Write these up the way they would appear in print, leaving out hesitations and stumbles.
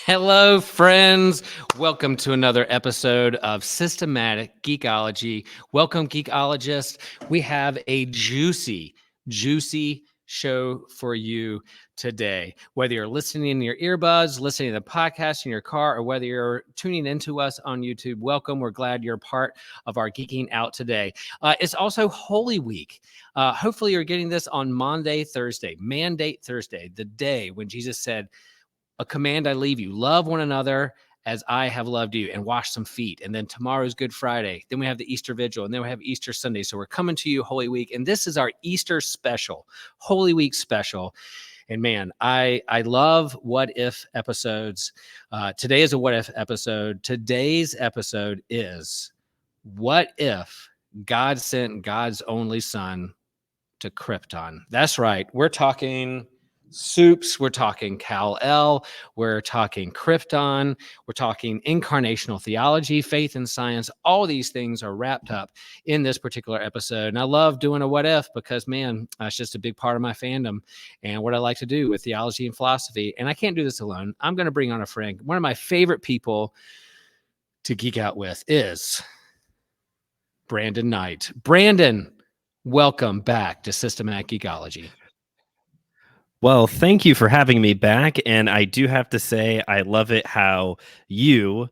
Hello, friends. Welcome to another episode of Systematic Geekology. Welcome, geekologists. We have a juicy show for you today. Whether you're listening in your earbuds, listening to the podcast in your car, or whether you're tuning into us on YouTube, welcome. We're glad you're part of our Geeking Out today. It's also Holy Week. Hopefully, you're getting this on Maundy Thursday, Mandate Thursday, the day when Jesus said, "A command I leave you, love one another as I have loved you," and wash some feet. And then tomorrow's Good Friday. Then we have the Easter Vigil, and then we have Easter Sunday. So we're coming to you Holy Week, and this is our Easter special, Holy Week special. And man, I love what if episodes. Today is a what if episode. Today's episode is what if God sent God's only son to Krypton. That's right. We're talking soups. We're talking Kal-El. We're talking Krypton. We're talking incarnational theology, faith and science. All these things are wrapped up in this particular episode. And I love doing a what if because, man, it's just a big part of my fandom and what I like to do with theology and philosophy. And I can't do this alone. I'm going to bring on a friend. One of my favorite people to geek out with is Brandon Knight. Brandon, welcome back to Systematic Geekology. Well, thank you for having me back. And I do have to say, I love it how you,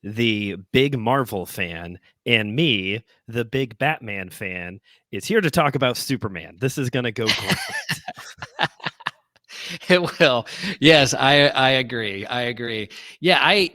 the big Marvel fan, and me, the big Batman fan, is here to talk about Superman. This is going to go great. It will. Yes, I agree. Yeah,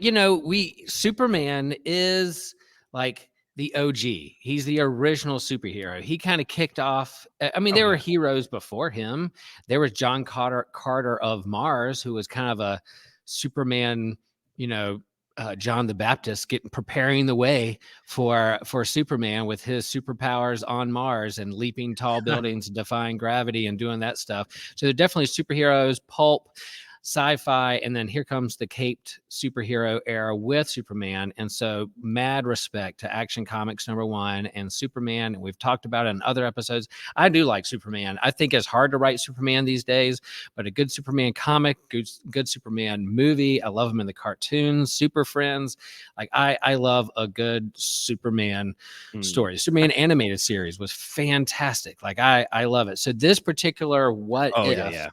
Superman is like the OG. He's the original superhero. He kind of kicked off. I mean, there were heroes before him. There was John Carter of Mars, who was kind of a Superman, John the Baptist preparing the way for Superman with his superpowers on Mars and leaping tall buildings, defying gravity, and doing that stuff. So they're definitely superheroes, pulp, sci-fi, and then here comes the caped superhero era with Superman. And so mad respect to Action Comics #1 and Superman. And we've talked about it in other episodes. I do like Superman. I think it's hard to write Superman these days, but a good Superman comic, good Superman movie. I love him in the cartoons, Super Friends. Like I love a good Superman story. Superman animated series was fantastic. Like I love it. So this particular what if,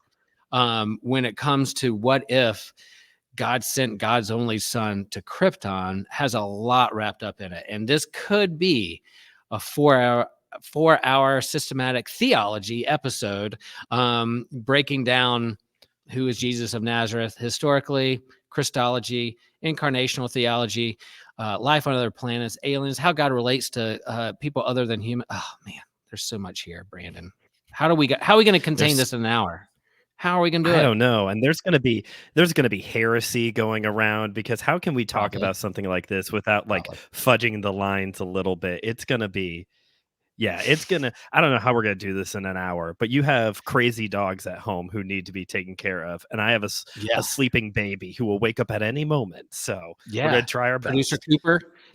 when it comes to what if God sent God's only son to Krypton, has a lot wrapped up in it. And this could be a 4-hour systematic theology episode, breaking down who is Jesus of Nazareth historically, Christology, incarnational theology, life on other planets, aliens, how God relates to people other than human. Oh man, there's so much here, Brandon. How are we going to contain this in an hour? How are we going to do it? I don't know. And there's going to be heresy going around, because how can we talk about something like this without fudging the lines a little bit? It's going to be, I don't know how we're going to do this in an hour, but you have crazy dogs at home who need to be taken care of. And I have a sleeping baby who will wake up at any moment. So we're going to try our best.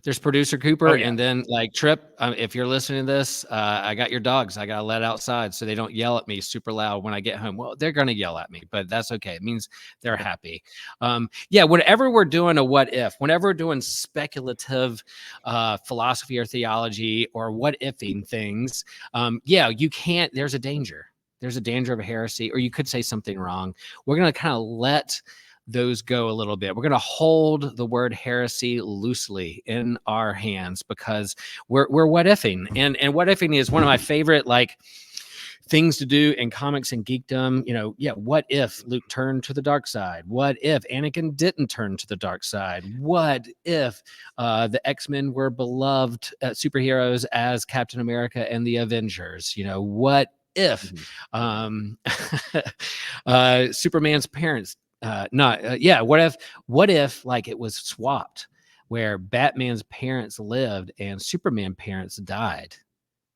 There's producer Cooper. And then Trip, if you're listening to this, I got your dogs. I got to let outside so they don't yell at me super loud when I get home. Well, they're going to yell at me, but that's okay. It means they're happy. Whenever we're doing a what if, whenever we're doing speculative philosophy or theology or what ifing things, you can't, there's a danger of a heresy, or you could say something wrong. We're going to kind of let those go a little bit. We're going to hold the word heresy loosely in our hands because we're what ifing, and what ifing is one of my favorite things to do in comics and geekdom. What if Luke turned to the dark side? What if Anakin didn't turn to the dark side? What if the X-Men were beloved superheroes as Captain America and the Avengers? What if Superman's parents what if it was swapped, where Batman's parents lived and Superman parents died?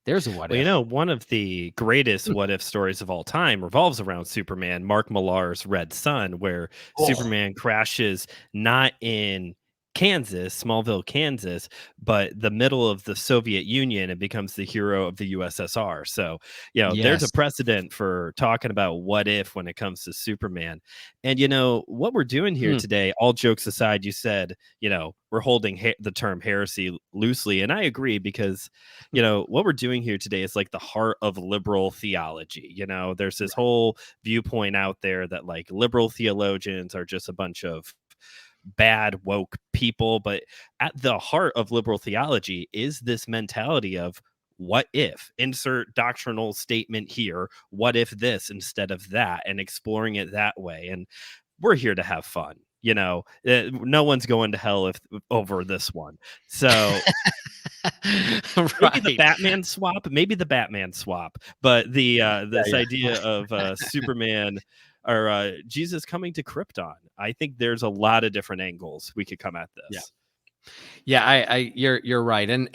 There's a what if. One of the greatest what if stories of all time revolves around Superman, Mark Millar's Red Sun, where Superman crashes not in Kansas, Smallville, Kansas, but the middle of the Soviet Union, and becomes the hero of the USSR. So, there's a Yes. precedent for talking about what if when it comes to Superman. And, what we're doing here Hmm. today, all jokes aside, you said, we're holding the term heresy loosely. And I agree because, what we're doing here today is like the heart of liberal theology. There's this whole viewpoint out there that like liberal theologians are just a bunch of bad woke people, but at the heart of liberal theology is this mentality of what if, insert doctrinal statement here, what if this instead of that, and exploring it that way. And we're here to have fun. No one's going to hell if over this one. So maybe the Right. Batman swap, but the this Yeah. idea of Superman or Jesus coming to Krypton, I think there's a lot of different angles we could come at Yeah. this. Yeah. You're right. And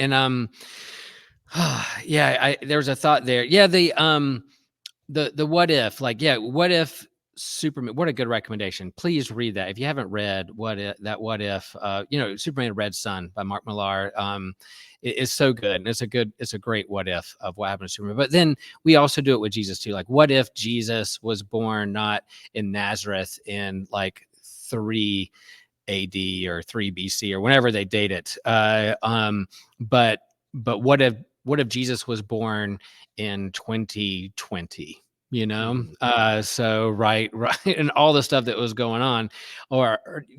yeah, there's a thought there. Yeah. The what if, like, yeah, what if Superman, what a good recommendation. Please read that. If you haven't read what if, Superman Red Sun by Mark Millar, is so good. And it's a great what if of what happened to Superman. But then we also do it with Jesus too. Like, what if Jesus was born not in Nazareth in like 3 AD or 3 BC or whenever they date it. But what if Jesus was born in 2020? So right, and all the stuff that was going on,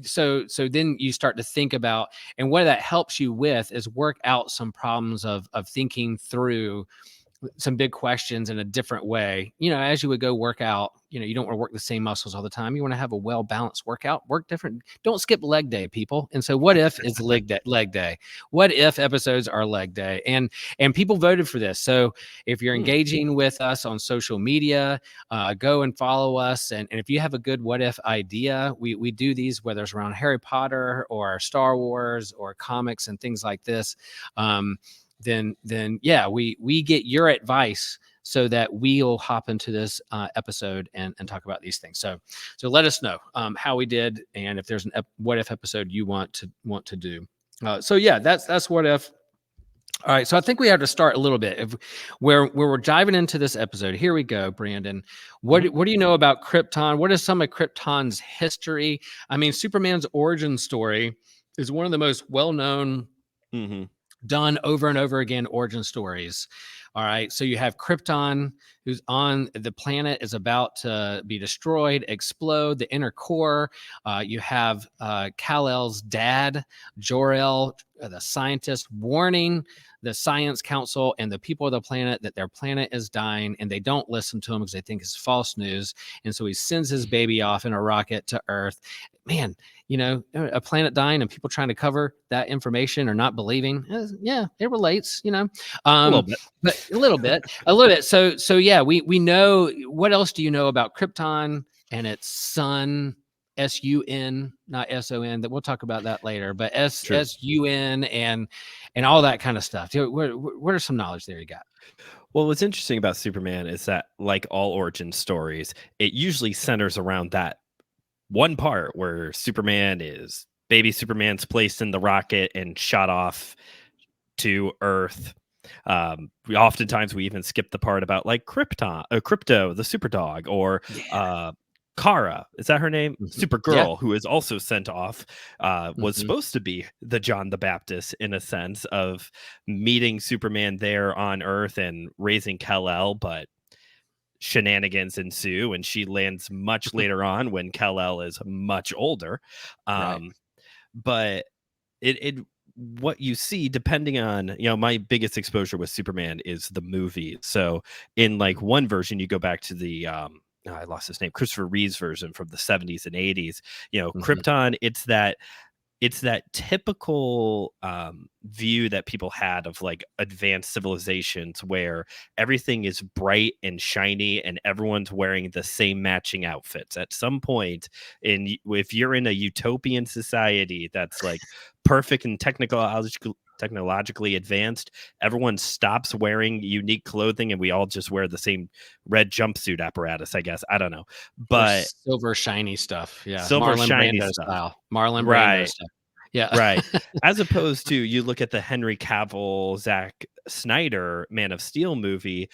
so then you start to think about, and what that helps you with is work out some problems of thinking through some big questions in a different way. As you would go work out, you don't want to work the same muscles all the time. You want to have a well-balanced workout, work different. Don't skip leg day, people. And so what if is leg day? What if episodes are leg day? And people voted for this. So if you're engaging with us on social media, go and follow us. And if you have a good what if idea, we do these, whether it's around Harry Potter or Star Wars or comics and things like this. Then yeah, we get your advice so that we'll hop into this episode and talk about these things. So let us know how we did, and if there's an what if episode you want to do. So yeah, that's what if. All right, so I think we have to start a little bit where we're diving into this episode. Here we go, Brandon. What do you know about Krypton? What is some of Krypton's history? I mean, Superman's origin story is one of the most well-known, done over and over again origin stories. All right. So you have Krypton, who's on the planet, is about to be destroyed, explode, the inner core. You have Kal-El's dad, Jor-El, the scientist, warning the science council and the people of the planet that their planet is dying, and they don't listen to him because they think it's false news. And so he sends his baby off in a rocket to Earth. Man, a planet dying and people trying to cover that information or not believing. Yeah, it relates, A little bit. but a little bit. So yeah, we know. What else do you know about Krypton and its sun, SUN, not SON? That we'll talk about that later, but SUN and all that kind of stuff. What are some knowledge there you got? Well, what's interesting about Superman is that, like all origin stories, it usually centers around that one part where baby Superman's placed in the rocket and shot off to Earth. Oftentimes we even skip the part about like Crypto, the super dog, or Kara, is that her name? Supergirl, who is also sent off, was supposed to be the John the Baptist in a sense of meeting Superman there on Earth and raising Kal-El, but shenanigans ensue and she lands much later on when Kal-El is much older. But it what you see, depending on, my biggest exposure with Superman is the movie. So in like one version, you go back to the I lost his name, Christopher Reeve's version from the 70s and 80s. Krypton, it's that typical view that people had of like advanced civilizations where everything is bright and shiny and everyone's wearing the same matching outfits. At some point, if you're in a utopian society that's like perfect and technologically advanced, everyone stops wearing unique clothing and we all just wear the same red jumpsuit apparatus, I guess. I don't know. But silver shiny stuff. Yeah. Silver Marlon shiny Brando stuff. style. Marlon Right. Brando stuff. Yeah. Right. As opposed to you look at the Henry Cavill, Zack Snyder Man of Steel movie,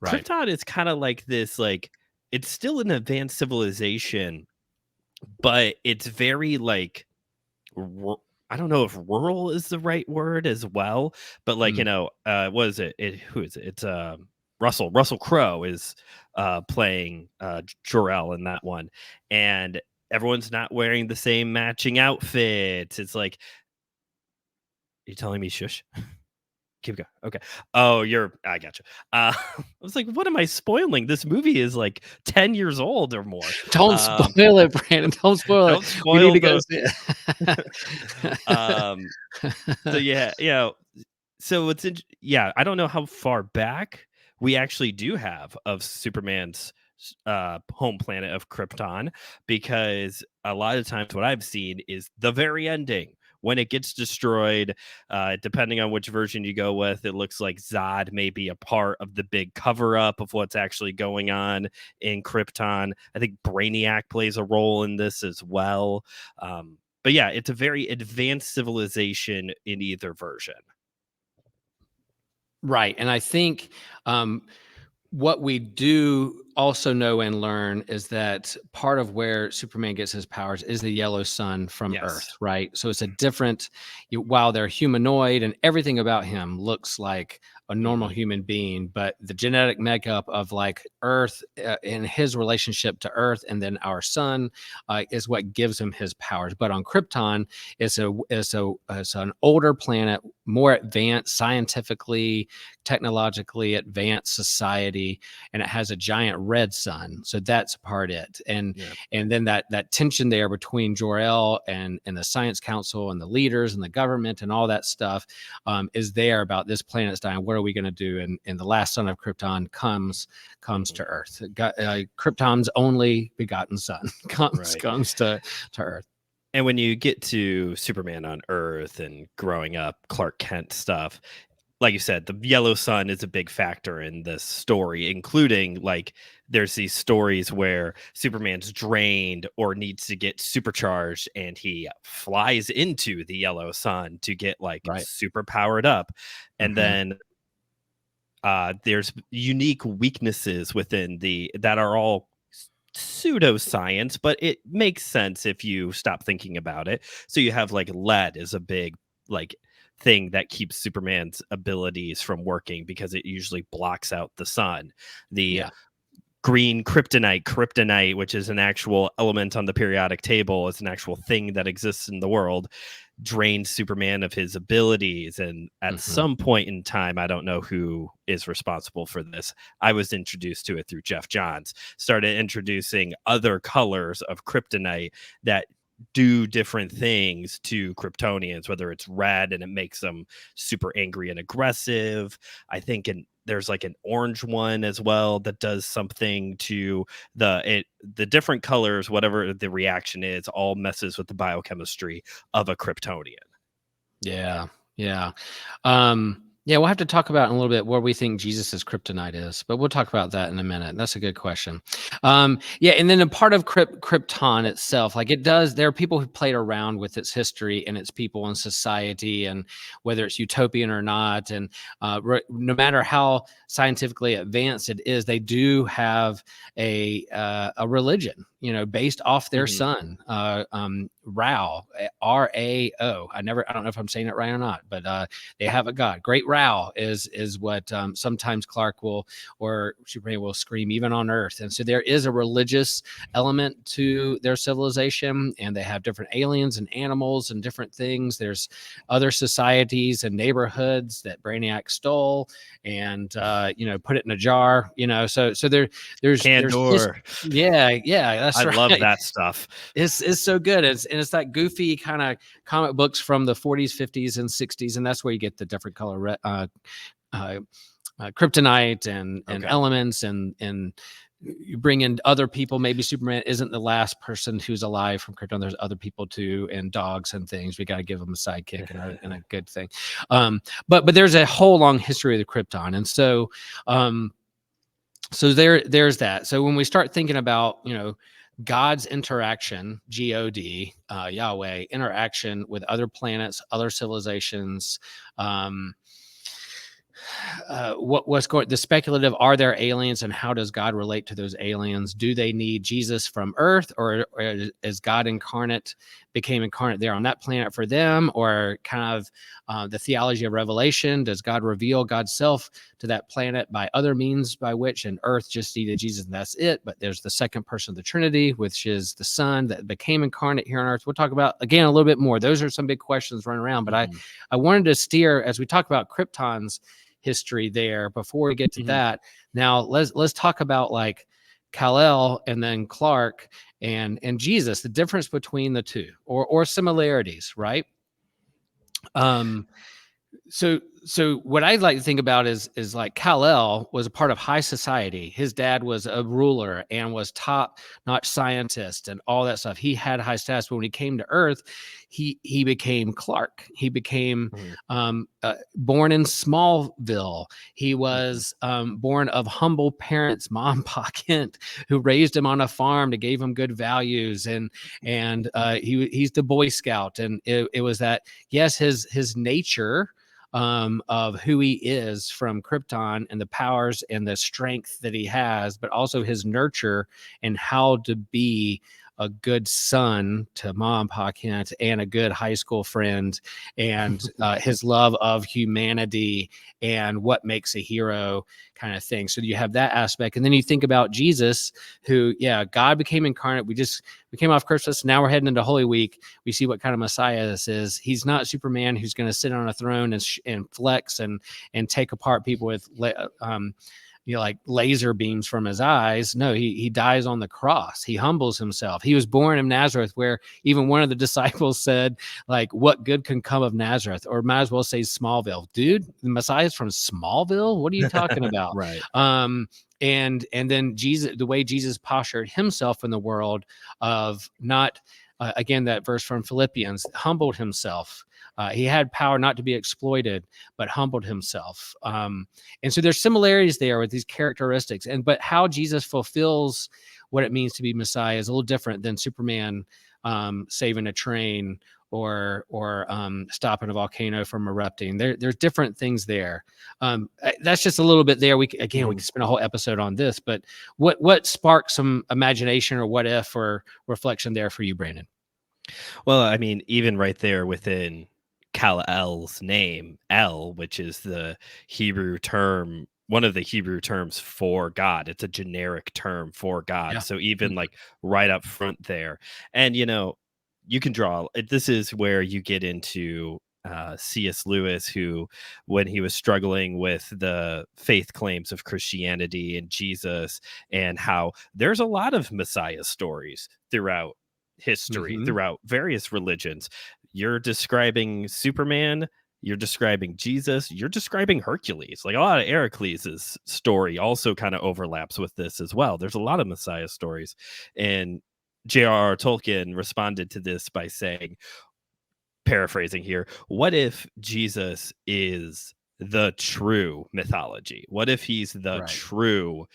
Right. Krypton is kind of like this, like it's still an advanced civilization, but it's very like I don't know if rural is the right word as well, but like, Mm. what is it? Who is it? It's Russell Crowe is playing Jor-El in that one, and everyone's not wearing the same matching outfits. It's like, you telling me shush? Keep going. Okay. Oh, I gotcha. I was like, what am I spoiling? This movie is like 10 years old or more. Don't spoil it, Brandon. Don't spoil it. Don't We need spoil to go the see um so it. yeah. So yeah, I don't know how far back we actually do have of Superman's home planet of Krypton, because a lot of times what I've seen is the very ending when it gets destroyed. Depending on which version you go with, it looks like Zod may be a part of the big cover up of what's actually going on in Krypton. I think Brainiac plays a role in this as well. But yeah, it's a very advanced civilization in either version. Right. And I think what we do also know and learn is that part of where Superman gets his powers is the yellow sun from Earth, Yes. right? So it's a different, while they're humanoid and everything about him looks like a normal Mhm. human being, but the genetic makeup of like Earth and his relationship to Earth and then our sun is what gives him his powers. But on Krypton, it's an older planet, more advanced scientifically, technologically advanced society, and it has a giant red sun. So that's part it. And Yeah. and then that tension there between Jor-El and the Science Council and the leaders and the government and all that stuff is there about this planet's dying. What are we going to do? And the last son of Krypton comes to Earth. Krypton's only begotten son Right. comes to Earth. And when you get to Superman on Earth and growing up, Clark Kent stuff, like you said, the yellow sun is a big factor in this story, including like there's these stories where Superman's drained or needs to get supercharged and he flies into the yellow sun to get like Right. super powered up. And Mhm. then there's unique weaknesses within that are all pseudoscience, but it makes sense if you stop thinking about it. So you have like lead is a big like thing that keeps Superman's abilities from working because it usually blocks out the sun. The Yeah. green kryptonite, which is an actual element on the periodic table, is an actual thing that exists in the world, drained Superman of his abilities. And at Mhm. some point in time, I don't know who is responsible for this, I was introduced to it through Jeff Johns, started introducing other colors of kryptonite that do different things to Kryptonians, whether it's red and it makes them super angry and aggressive. I think there's like an orange one as well that does something to the different colors, whatever the reaction is, all messes with the biochemistry of a Kryptonian. Yeah. Yeah. Yeah, we'll have to talk about in a little bit where we think Jesus's kryptonite is, but we'll talk about that in a minute. That's a good question. Yeah, and then a part of Krypton itself, like there are people who played around with its history and its people and society, and whether it's utopian or not, and no matter how scientifically advanced it is, they do have a religion, based off their Mhm. sun, Rao, Rao. I don't know if I'm saying it right or not, but they have a god. Great Rao is what sometimes Clark or Superman will scream even on Earth, and so there is a religious element to their civilization, and they have different aliens and animals and different things. There's other societies and neighborhoods that Brainiac stole and put it in a jar. So there's just Candor. yeah, that's I right. love that stuff. It's so good. It's that goofy kind of comic books from the 40s, 50s, and 60s, and that's where you get the different color kryptonite and Okay. elements, and you bring in other people. Maybe Superman isn't the last person who's alive from Krypton. There's other people too, and dogs and things. We got to give them a sidekick and a good thing. But there's a whole long history of the Krypton, and so there's that. So when we start thinking about God's interaction, God, Yahweh, interaction with other planets, other civilizations. What's going, the speculative, are there aliens, and how does God relate to those aliens? Do they need Jesus from Earth, or is God became incarnate there on that planet for them? Or kind of the theology of revelation, does God reveal God's self to that planet by other means by which, and Earth just needed Jesus and that's it? But there's the second person of the Trinity, which is the Son that became incarnate here on Earth. We'll talk about again a little bit more. Those are some big questions running around, but I wanted to steer, as we talk about Krypton's history there, before we get to that. Now let's talk about like Kal-El and then Clark and Jesus, the difference between the two, or similarities, right? So what I'd like to think about is like Kal-El was a part of high society. His dad was a ruler and was top-notch scientist and all that stuff. He had high status, but when he came to Earth, he became Clark. He became born in Smallville. He was born of humble parents, Mom, Pa Kent, who raised him on a farm to gave him good values, and he's the Boy Scout, and it was that, yes, his nature of who he is from Krypton and the powers and the strength that he has, but also his nurture and how to be a good son to Mom, Pa Kent, and a good high school friend, and his love of humanity and what makes a hero kind of thing. So you have that aspect. And then you think about Jesus, who, God became incarnate. We came off Christmas. Now we're heading into Holy Week. We see what kind of Messiah this is. He's not Superman who's going to sit on a throne and flex and take apart people with like laser beams from his eyes. No, he dies on the cross. He humbles himself. He was born in Nazareth, where even one of the disciples said, like, what good can come of Nazareth? Or might as well say Smallville. Dude, the Messiah's from Smallville? What are you talking about? Right. And then Jesus, the way Jesus postured himself in the world of not, again, that verse from Philippians, humbled himself. He had power not to be exploited, but humbled himself. And so there's similarities there with these characteristics. But how Jesus fulfills what it means to be Messiah is a little different than Superman saving a train or stopping a volcano from erupting. There's different things there. That's just a little bit there. We could spend a whole episode on this, but what sparked some imagination or what if or reflection there for you, Brandon? Well, I mean, even right there within Kal-El's name, El, which is the Hebrew term, one of the Hebrew terms for God. It's a generic term for God. Yeah. So even like right up front there. And, you can draw, this is where you get into C.S. Lewis, who, when he was struggling with the faith claims of Christianity and Jesus, and how there's a lot of Messiah stories throughout history, throughout various religions. You're describing Superman, you're describing Jesus, you're describing Hercules. Like a lot of Heracles' story also kind of overlaps with this as well. There's a lot of Messiah stories. And J.R.R. Tolkien responded to this by saying, paraphrasing here, what if Jesus is the true mythology? What if he's the true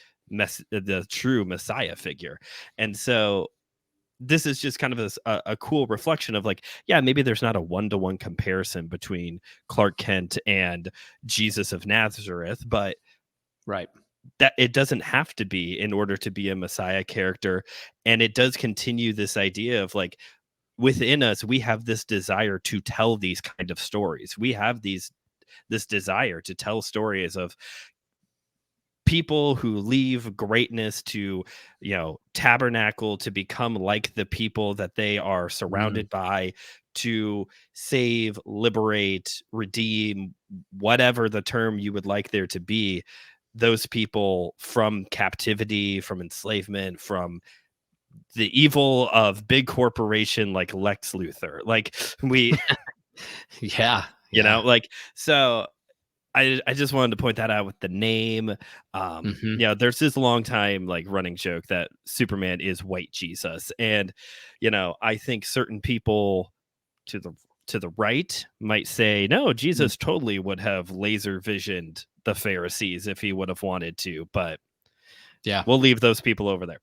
Messiah figure? And so this is just kind of a cool reflection of like, maybe there's not a one-to-one comparison between Clark Kent and Jesus of Nazareth, but that it doesn't have to be in order to be a Messiah character. And it does continue this idea of like, within us, we have this desire to tell these kind of stories. We have this desire to tell stories of people who leave greatness to, tabernacle to become like the people that they are surrounded by, to save, liberate, redeem, whatever the term you would like there to be, those people from captivity, from enslavement, from the evil of big corporation like Lex Luthor. Like we so I just wanted to point that out with the name. There's this long time like running joke that Superman is white Jesus, and I think certain people to the right might say, no, Jesus totally would have laser visioned the Pharisees if he would have wanted to, but we'll leave those people over there.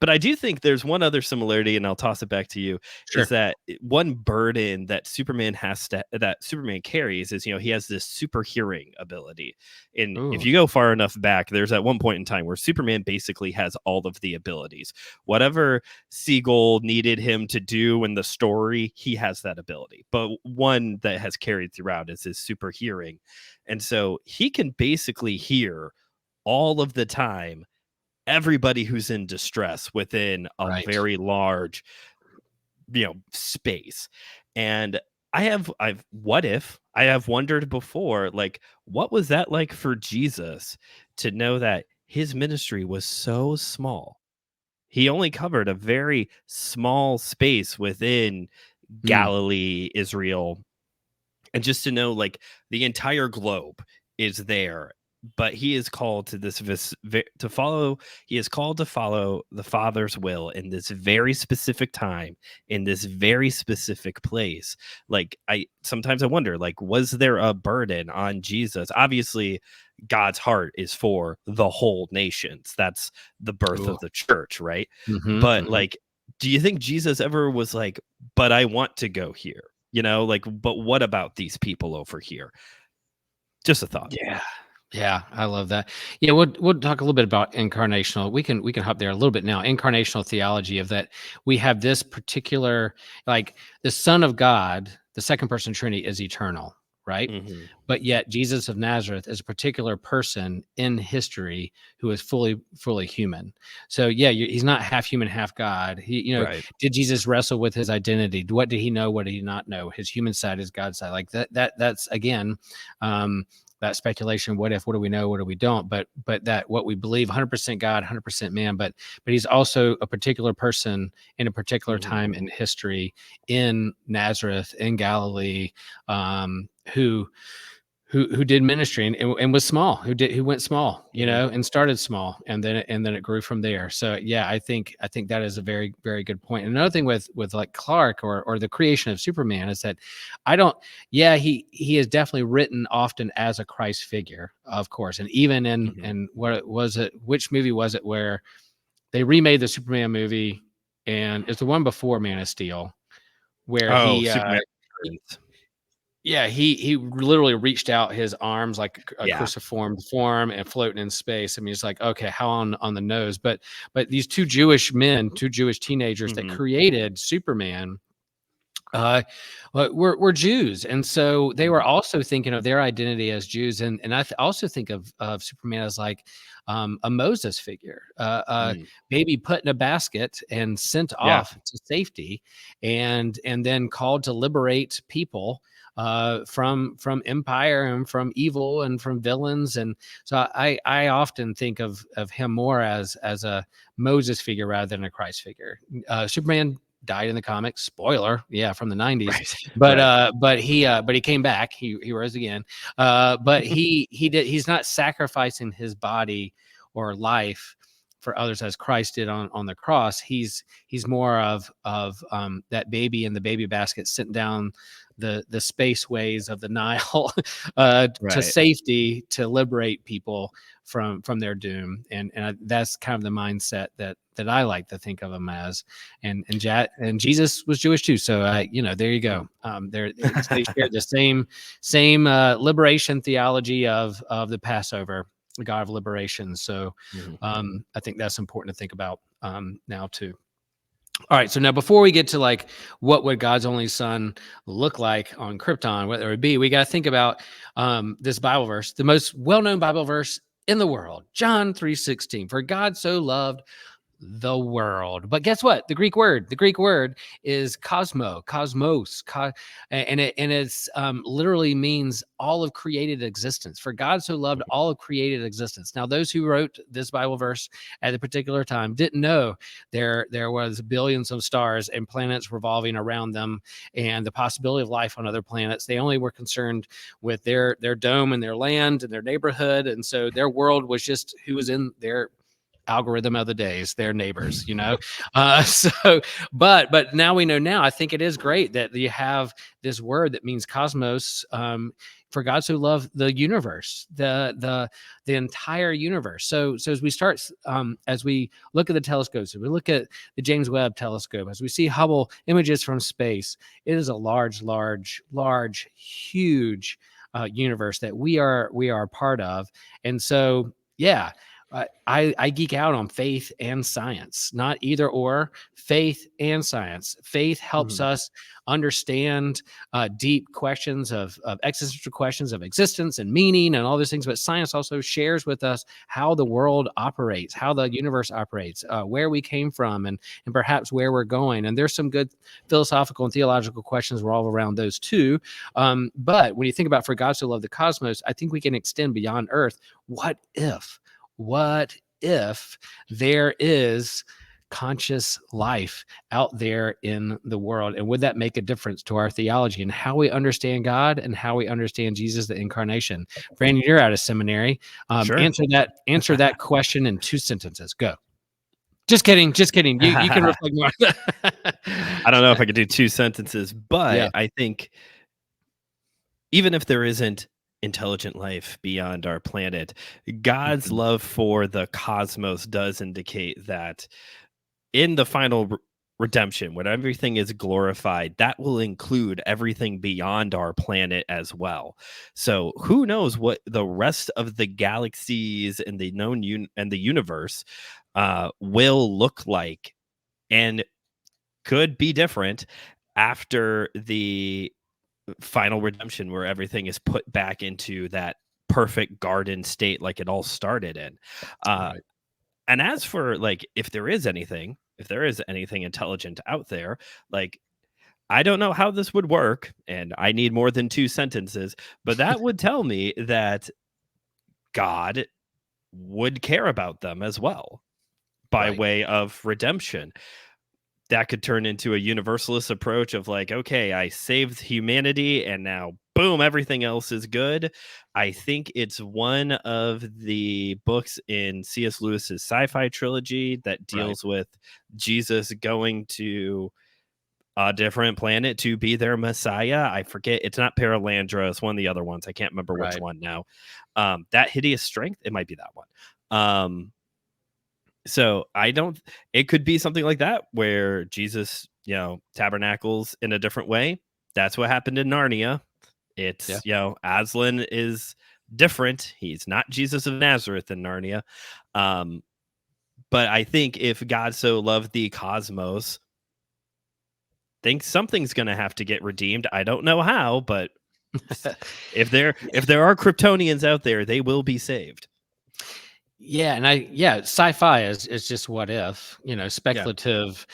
But I do think there's one other similarity, and I'll toss it back to you, is Sure. that one burden that Superman carries is, he has this super hearing ability. And if Ooh. you go far enough back, there's at one point in time where Superman basically has all of the abilities. Whatever Siegel needed him to do in the story, he has that ability. But one that has carried throughout is his super hearing. And so he can basically hear all of the time everybody who's in distress within a Right. very large, space. And I have wondered before, like, what was that like for Jesus to know that his ministry was so small? He only covered a very small space within Mm. Galilee, Israel, and just to know, like, the entire globe is there, but he is called to to follow. He is called to follow the Father's will in this very specific time, in this very specific place. Like, I sometimes I wonder, like, was there a burden on Jesus? Obviously, God's heart is for the whole nations. That's the birth Ooh. of the church, right? Mhm, But, mhm. like, do you think Jesus ever was like, but I want to go here? Like, but what about these people over here? Just a thought. Yeah. Yeah, I love that. Yeah, we'll talk a little bit about incarnational. We can hop there a little bit now. Incarnational theology of that we have this particular, like, the Son of God, the second person Trinity is eternal, right? Mhm. But yet Jesus of Nazareth is a particular person in history who is fully human. So yeah, he's not half human, half God. Right. Did Jesus wrestle with his identity? What did he know? What did he not know? His human side, his God side, like that. That's again. Um, that speculation, what if, what do we know, what do we don't, but that what we believe, 100% God, 100% man, but he's also a particular person in a particular Mhm. time in history in Nazareth, in Galilee, who did ministry and was small, who went small, Mhm. and started small, and then it grew from there. So yeah, I think that is a very, very good point. And another thing with like Clark or the creation of Superman is that I don't yeah, he is definitely written often as a Christ figure, of course. And even Mhm. in what was it, which movie was it where they remade the Superman movie, and it's the one before Man of Steel where Oh, Superman Returns. yeah, he literally reached out his arms like a Yeah. cruciform form and floating in space. I mean, it's like, okay, how on the nose? But these two Jewish men, two Jewish teenagers that Mhm. created Superman, uh, were Jews, and so they were Mhm. also thinking of their identity as Jews, and I also think of Superman as like a Moses figure, Mm. baby put in a basket and sent Yeah. off to safety, and then called to liberate people from empire and from evil and from villains. And so I often think of him more as a Moses figure rather than a Christ figure. Superman died in the comics. Spoiler, yeah, from the 90s. Right. But Right. he came back. He rose again. But he's not sacrificing his body or life for others as Christ did on the cross. He's more of that baby in the baby basket sitting down the spaceways of the Nile to Right. safety to liberate people from their doom. And that's kind of the mindset that I like to think of him as. And Jesus was Jewish too, so there you go. Mm. They shared the same liberation theology of the Passover, the God of liberation. So Mhm. I think that's important to think about now too. All right, so now before we get to like what would God's only Son look like on Krypton, whether it be, we got to think about this Bible verse, the most well-known Bible verse in the world, John 3:16. For God so loved the world. But guess what? The Greek word is cosmos, and it's literally means all of created existence. For God so loved all of created existence. Now, those who wrote this Bible verse at a particular time didn't know there was billions of stars and planets revolving around them, and the possibility of life on other planets. They only were concerned with their dome and their land and their neighborhood, and so their world was just who was in their algorithm of the days, their neighbors. So but now we know. Now I think it is great that you have this word that means cosmos, for God so loved the universe, the entire universe. So as we start, as we look at the telescopes, as we look at the James Webb Telescope, as we see Hubble images from space, it is a large, huge universe that we are part of. And so, yeah, I geek out on faith and science, not either or, faith and science. Faith helps us understand deep questions of existential questions of existence and meaning and all those things. But science also shares with us how the world operates, how the universe operates, where we came from, and perhaps where we're going. And there's some good philosophical and theological questions all around those too. But when you think about for God so loved the cosmos, I think we can extend beyond Earth. What if there is conscious life out there in the world? And would that make a difference to our theology and how we understand God and how we understand Jesus, the incarnation? Brandon, you're out of seminary. Sure. Answer that question in 2 sentences. Go. Just kidding. You can reflect more. I don't know if I could do 2 sentences, but I think even if there isn't intelligent life beyond our planet, God's love for the cosmos does indicate that in the final redemption, when everything is glorified, that will include everything beyond our planet as well. So who knows what the rest of the galaxies and the known and the universe will look like, and could be different after the final redemption, where everything is put back into that perfect garden state like it all started in. Right. And as for like, if there is anything intelligent out there, like, I don't know how this would work, and I need more than 2 sentences, but that would tell me that God would care about them as well by way of redemption. That could turn into a universalist approach of like, okay, I saved humanity and now boom, everything else is good. I think it's one of the books in C.S. Lewis's sci-fi trilogy that deals with Jesus going to a different planet to be their Messiah. I forget. It's not Paralandra. It's one of the other ones. I can't remember which one now. That Hideous Strength. It might be that one. So it could be something like that where Jesus, tabernacles in a different way. That's what happened in Narnia. It's, Aslan is different. He's not Jesus of Nazareth in Narnia. But I think if God so loved the cosmos, think something's going to have to get redeemed. I don't know how, but if there are Kryptonians out there, they will be saved. Yeah, and sci-fi is just what if, speculative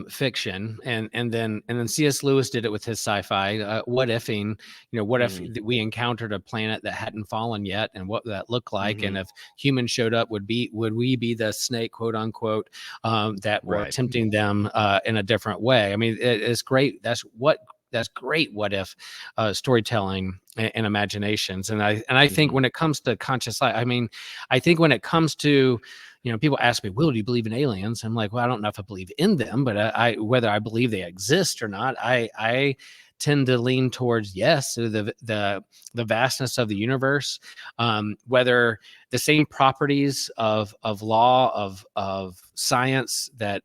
fiction, and then C.S. Lewis did it with his sci-fi. What ifing, what if we encountered a planet that hadn't fallen yet, and what that looked like, and if humans showed up, would we be the snake, quote unquote, that were tempting them in a different way? I mean, it's great. That's great what if storytelling and imaginations. And I think when it comes to conscious life, I mean, I think when it comes to, people ask me, Will, do you believe in aliens? I'm like, well, I don't know if I believe in them, but whether I believe they exist or not, I tend to lean towards yes. So the vastness of the universe, whether the same properties of law of science that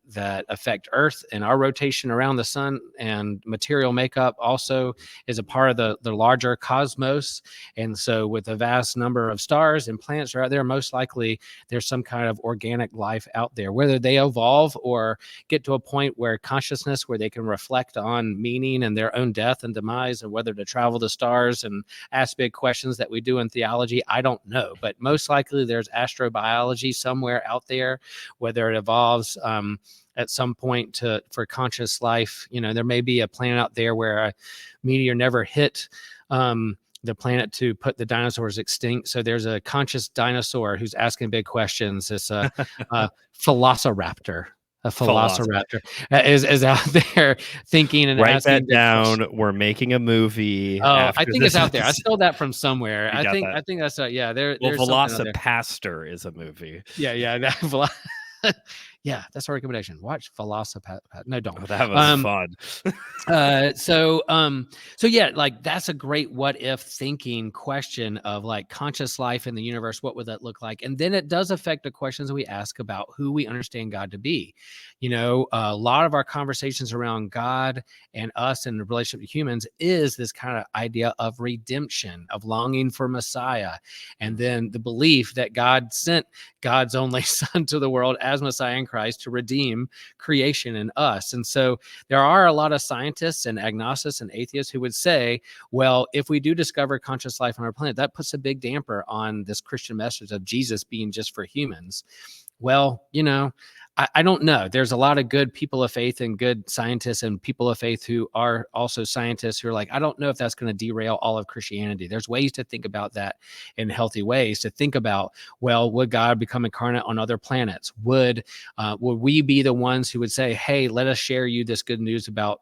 affect Earth and our rotation around the sun and material makeup also is a part of the larger cosmos. And so with a vast number of stars and planets are out there, most likely there's some kind of organic life out there, whether they evolve or get to a point where consciousness, where they can reflect on meaning and their own death and demise, and whether to travel the stars and ask big questions that we do in theology. I don't know, but most likely there's astrobiology somewhere out there, whether it evolves at some point for conscious life. There may be a planet out there where a meteor never hit the planet to put the dinosaurs extinct. So there's a conscious dinosaur who's asking big questions. It's a velociraptor. A velociraptor is out there thinking and write asking that down. We're making a movie. Oh, I think it's out there. I stole that from somewhere. I think that's there's Velocipastor is a movie. Yeah. Yeah, that's our recommendation. Watch Velocipath. No, don't. Oh, that was fun. So yeah, like that's a great what if thinking question of like conscious life in the universe. What would that look like? And then it does affect the questions we ask about who we understand God to be. A lot of our conversations around God and us and the relationship to humans is this kind of idea of redemption, of longing for Messiah, and then the belief that God sent God's only Son to the world as Messiah in Christ to redeem creation and us. And so there are a lot of scientists and agnostics and atheists who would say, well, if we do discover conscious life on our planet, that puts a big damper on this Christian message of Jesus being just for humans. Well, I don't know. There's a lot of good people of faith and good scientists and people of faith who are also scientists who are like, I don't know if that's going to derail all of Christianity. There's ways to think about that in healthy ways, to think about, well, would God become incarnate on other planets? Would we be the ones who would say, hey, let us share you this good news about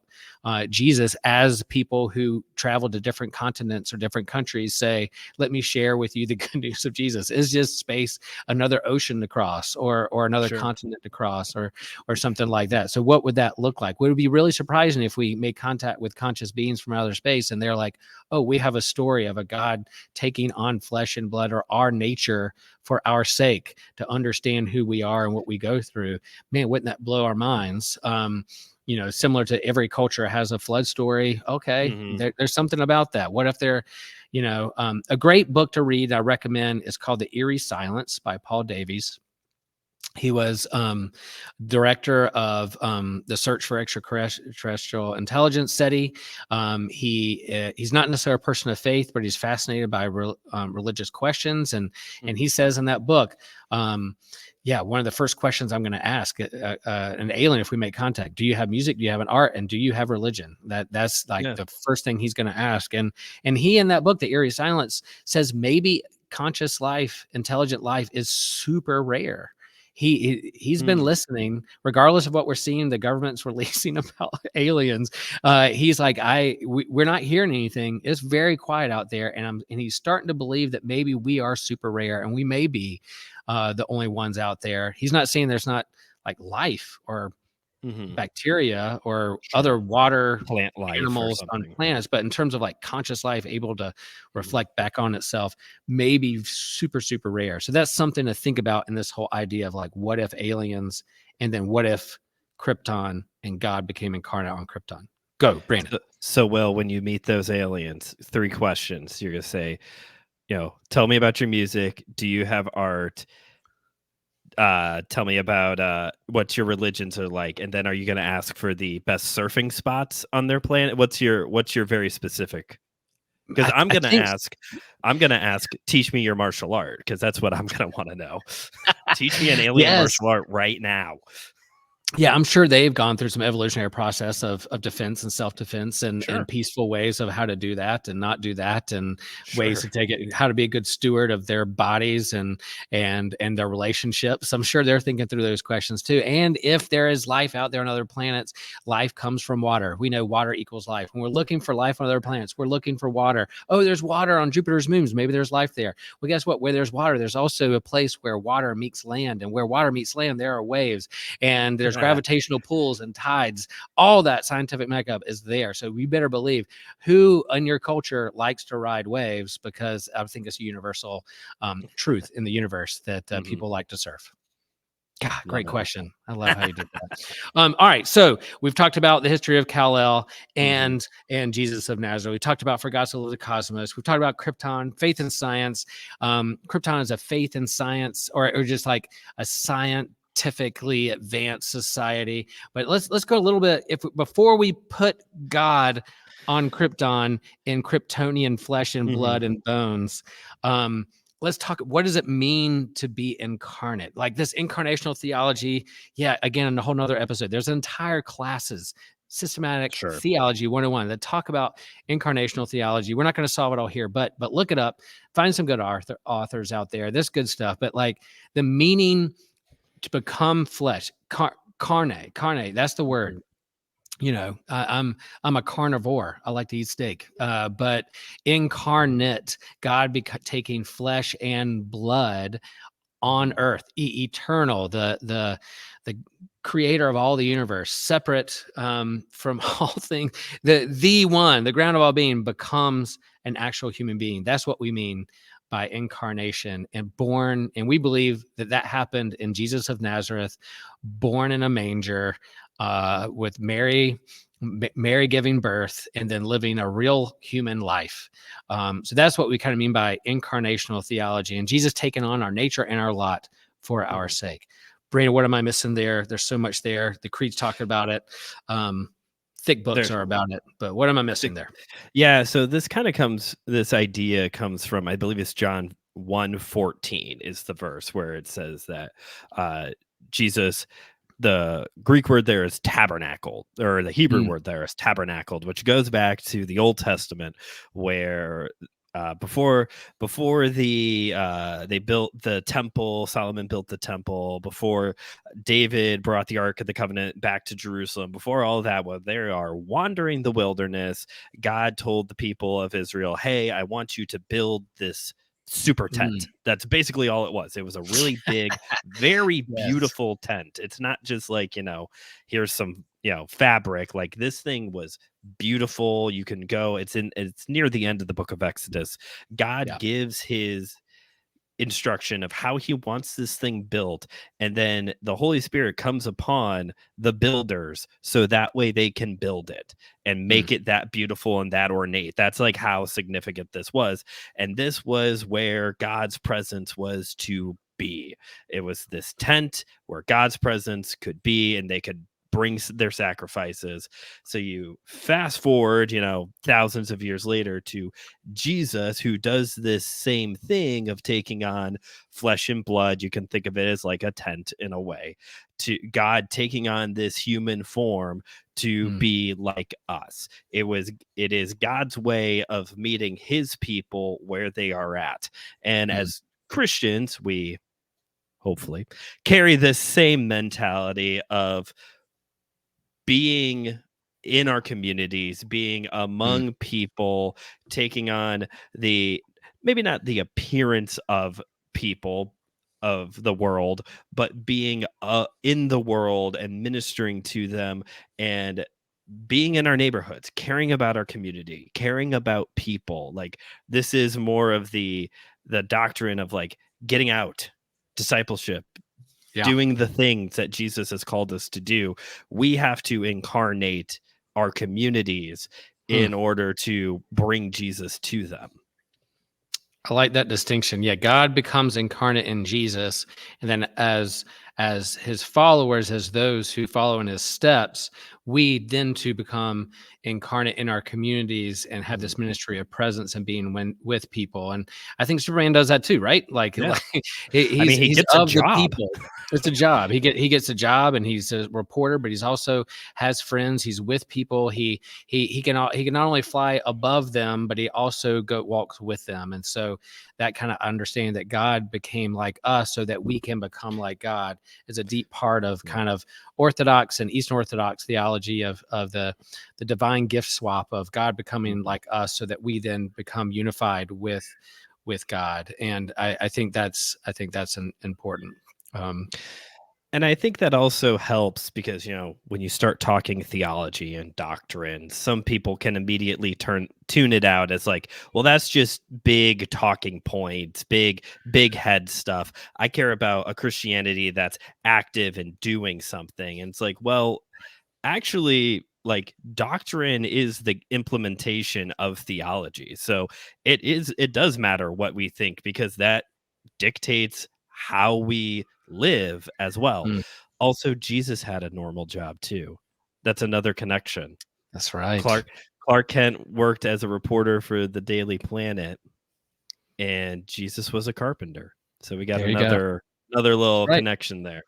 Jesus, as people who travel to different continents or different countries say, let me share with you the good news of Jesus. Is just space another ocean to cross or another continent to cross or something like that? So what would that look like? Would it be really surprising if we made contact with conscious beings from outer space and they're like, oh, we have a story of a God taking on flesh and blood or our nature for our sake to understand who we are and what we go through? Man, wouldn't that blow our minds? Similar to every culture has a flood story. Okay, there's something about that. What if they're, a great book to read I recommend is called The Eerie Silence by Paul Davies. He was director of the Search for Extraterrestrial Intelligence SETI. He's not necessarily a person of faith, but he's fascinated by religious questions. And he says in that book, one of the first questions I'm going to ask an alien if we make contact: do you have music? Do you have an art? And do you have religion? That's the first thing he's going to ask. And he, in that book, The Eerie Silence, says maybe conscious life, intelligent life is super rare. He's been listening, regardless of what we're seeing the government's releasing about aliens. He's like, we're not hearing anything. It's very quiet out there, and he's starting to believe that maybe we are super rare, and we may be the only ones out there. He's not saying there's not like life or bacteria or other water plant life, animals on planets, but in terms of like conscious life able to reflect back on itself, maybe super, super rare. So that's something to think about in this whole idea of like, what if aliens, and then what if Krypton and God became incarnate on Krypton? Go, Brandon. So, Will, when you meet those aliens, 3 questions. You're going to say, tell me about your music. Do you have art? Tell me about what your religions are like, and then are you going to ask for the best surfing spots on their planet? What's your very specific? Because I'm going to ask, teach me your martial art, because that's what I'm going to want to know. Teach me an alien martial art right now. Yeah, I'm sure they've gone through some evolutionary process of defense and self-defense and peaceful ways of how to do that and not do that, and ways to take it, how to be a good steward of their bodies and their relationships. I'm sure they're thinking through those questions too. And if there is life out there on other planets, life comes from water. We know water equals life. When we're looking for life on other planets, we're looking for water. Oh, there's water on Jupiter's moons. Maybe there's life there. Well, guess what? Where there's water, there's also a place where water meets land, and where water meets land, there are waves, and there's gravitational pulls and tides. All that scientific makeup is there. So we better believe who in your culture likes to ride waves, because I think it's a universal truth in the universe that people like to surf. God, great question. I love how you did that. All right. So we've talked about the history of Kal-El and Jesus of Nazareth. We talked about For God So Loved the Cosmos. We've talked about Krypton, faith and science. Krypton is a faith and science, or just like a scientifically advanced society. But let's go a little bit, before we put God on Krypton in Kryptonian flesh and blood and bones. Let's talk, what does it mean to be incarnate? Like this incarnational theology. Yeah, again, in a whole nother episode, there's entire classes, systematic theology 101, that talk about incarnational theology. We're not going to solve it all here, but look it up. Find some good authors out there. There's good stuff. But like the meaning to become flesh, carne, that's the word. I'm a carnivore. I like to eat steak. But incarnate, God taking flesh and blood on earth, eternal, the creator of all the universe, separate from all things, the one, the ground of all being, becomes an actual human being. That's what we mean by incarnation, and born. And we believe that happened in Jesus of Nazareth, born in a manger, with Mary giving birth, and then living a real human life. So that's what we kind of mean by incarnational theology, and Jesus taking on our nature and our lot for our sake. Brandon, what am I missing there? There's so much there. The creed's talking about it. Thick books are about it, but what am I missing there? Yeah, so this idea comes from, I believe it's John 1:14 is the verse where it says that Jesus, the Greek word there is tabernacled, or the Hebrew word there is tabernacled, which goes back to the Old Testament, where before they built the temple, Solomon built the temple, before David brought the Ark of the Covenant back to Jerusalem, before all of that, while they are wandering the wilderness, God told the people of Israel, hey, I want you to build this super tent. That's basically all it was. It was a really big, very beautiful tent. It's not just like, here's some, fabric. Like, this thing was beautiful. You can go, it's near the end of the book of Exodus. God gives his instruction of how he wants this thing built, and then the Holy Spirit comes upon the builders so that way they can build it and make it that beautiful and that ornate. That's like how significant this was. And this was where God's presence was to be. It was this tent where God's presence could be, and they could bring their sacrifices. So you fast forward, thousands of years later, to Jesus, who does this same thing of taking on flesh and blood. You can think of it as like a tent in a way, to God taking on this human form to be like us. It is God's way of meeting his people where they are at. And as Christians, we hopefully carry this same mentality of being in our communities, being among people, taking on maybe not the appearance of people of the world, but being in the world and ministering to them, and being in our neighborhoods, caring about our community, caring about people. Like, this is more of the doctrine of like getting out, discipleship, doing the things that Jesus has called us to do. We have to incarnate our communities in order to bring Jesus to them. I like that distinction. Yeah, God becomes incarnate in Jesus, and then as his followers, as those who follow in his steps, we then to become incarnate in our communities and have this ministry of presence and being with people. And I think Superman does that too, right? Like, he's gets of a job. the people. It's a job. He gets a job, and he's a reporter, but he's also has friends. He's with people. He can not only fly above them, but he also walks with them. And so that kind of understanding that God became like us so that we can become like God is a deep part of kind of Orthodox and Eastern Orthodox theology of the divine gift swap of God becoming like us so that we then become unified with God. And I think that's important. And I think that also helps because, when you start talking theology and doctrine, some people can immediately tune it out as like, well, that's just big talking points, big head stuff. I care about a Christianity that's active and doing something. And it's like, well, actually, like, doctrine is the implementation of theology. So it does matter what we think, because that dictates how we live as well. Also, Jesus had a normal job too. That's another connection. That's right. Clark Kent worked as a reporter for the Daily Planet, and Jesus was a carpenter. So we got another little connection there.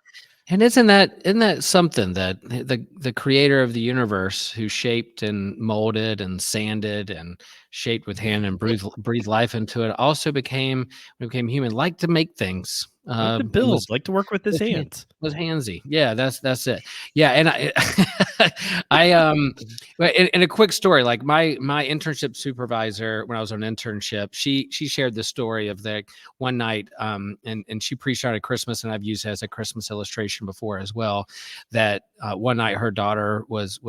And isn't that something that the creator of the universe, who shaped and molded and sanded and shaped with hand and breathed life into it, also became human, like to make things, like to build, like to work with his hands. Was handsy. Yeah, that's it. Yeah, and In a quick story, like my internship supervisor when I was on internship, she shared the story of the one night, and she preached on at Christmas, and I've used it as a Christmas illustration before as well. That one night her daughter was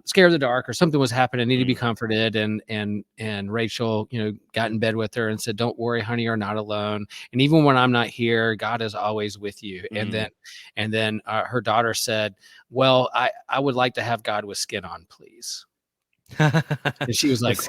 scared of the dark or something was happening, needed to be comforted, and Rachel, got in bed with her and said, "Don't worry, honey, you're not alone. And even when I'm not here, God is always with you." And then her daughter said, "Well, I would like to have God with skin on, please." And she was like,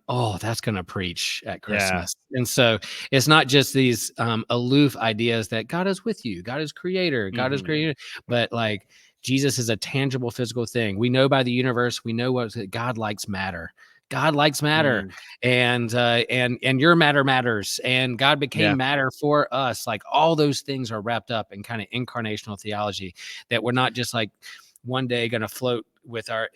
"Oh, that's going to preach at Christmas." And so it's not just these aloof ideas that God is with you, God is creator, God is creator, but like Jesus is a tangible physical thing. We know by the universe, we know what God likes matter. God likes matter, and your matter matters, and God became matter for us. Like all those things are wrapped up in kind of incarnational theology, that we're not just like one day going to float with our